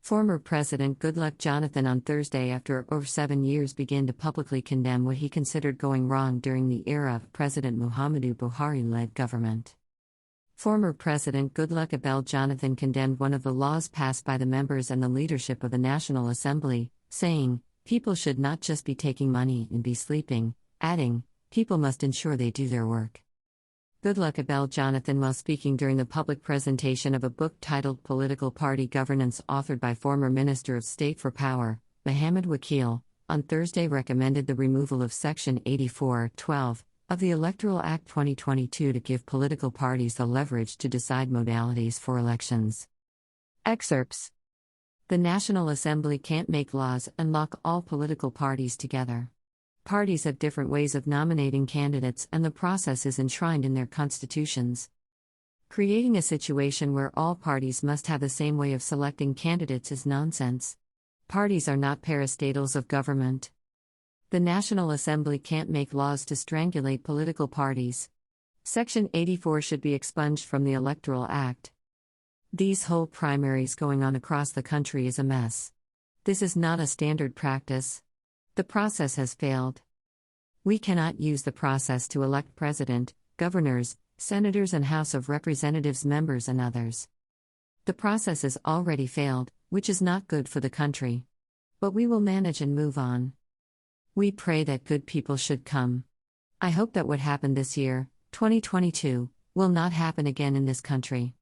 Former President Goodluck Jonathan on Thursday, after over 7 years, began to publicly condemn what he considered going wrong during the era of President Muhammadu Buhari-led government. Former President Goodluck Jonathan condemned one of the laws passed by the members and the leadership of the National Assembly, saying, "People should not just be taking money and be sleeping," adding, "People must ensure they do their work." Goodluck Jonathan, while speaking during the public presentation of a book titled Political Party Governance, authored by former Minister of State for Power, Mohammed Wakil, on Thursday recommended the removal of Section 84(12) of the Electoral Act 2022 to give political parties the leverage to decide modalities for elections. Excerpts. The National Assembly can't make laws and lock all political parties together. Parties have different ways of nominating candidates, and the process is enshrined in their constitutions. Creating a situation where all parties must have the same way of selecting candidates is nonsense. Parties are not parastatals of government. The National Assembly can't make laws to strangulate political parties. Section 84 should be expunged from the Electoral Act. These whole primaries going on across the country is a mess. This is not a standard practice. The process has failed. We cannot use the process to elect president, governors, senators, and House of Representatives members and others. The process has already failed, which is not good for the country. But we will manage and move on. We pray that good people should come. I hope that what happened this year, 2022, will not happen again in this country.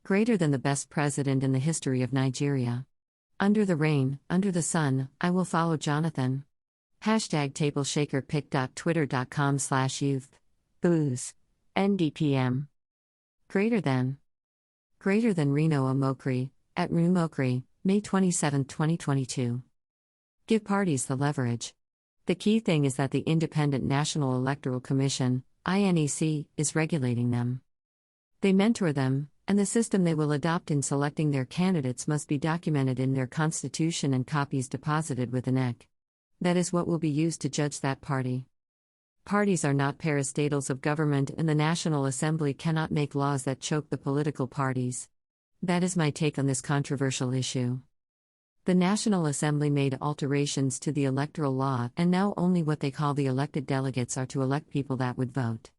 Greater than the best president in the history of Nigeria. Under the rain, under the sun, I will follow Jonathan. #tableshakerpic.twitter.com/youth. Booze. NDPM. Greater than Reno Omokri, at Rumokri, May 27, 2022. Give parties the leverage. The key thing is that the Independent National Electoral Commission, INEC, is regulating them. They mentor them, and the system they will adopt in selecting their candidates must be documented in their constitution and copies deposited with INEC. That is what will be used to judge that party. Parties are not parastatals of government, and the National Assembly cannot make laws that choke the political parties. That is my take on this controversial issue. The National Assembly made alterations to the electoral law, and now only what they call the elected delegates are to elect people that would vote.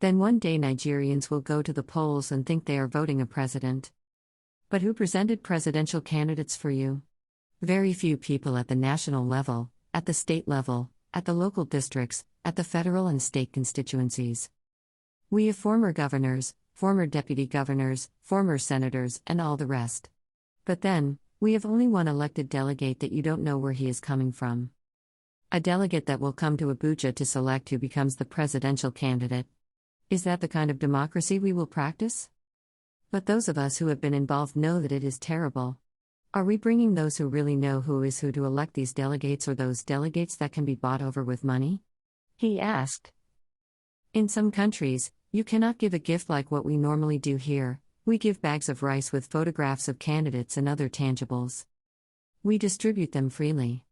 Then one day Nigerians will go to the polls and think they are voting a president. But who presented presidential candidates for you? Very few people at the national level, at the state level, at the local districts, at the federal and state constituencies. We have former governors, former deputy governors, former senators, and all the rest. But then, we have only one elected delegate that you don't know where he is coming from. A delegate that will come to Abuja to select who becomes the presidential candidate. Is that the kind of democracy we will practice? But those of us who have been involved know that it is terrible. Are we bringing those who really know who is who to elect these delegates, or those delegates that can be bought over with money? He asked. In some countries, you cannot give a gift like what we normally do here. We give bags of rice with photographs of candidates and other tangibles. We distribute them freely.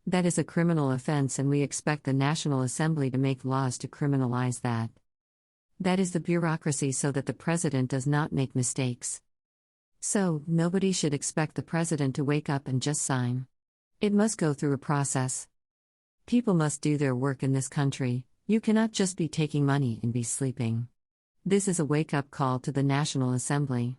That is a criminal offense, and we expect the National Assembly to make laws to criminalize that. That is the bureaucracy, so that the president does not make mistakes. So, nobody should expect the president to wake up and just sign. It must go through a process. People must do their work in this country. You cannot just be taking money and be sleeping. This is a wake-up call to the National Assembly.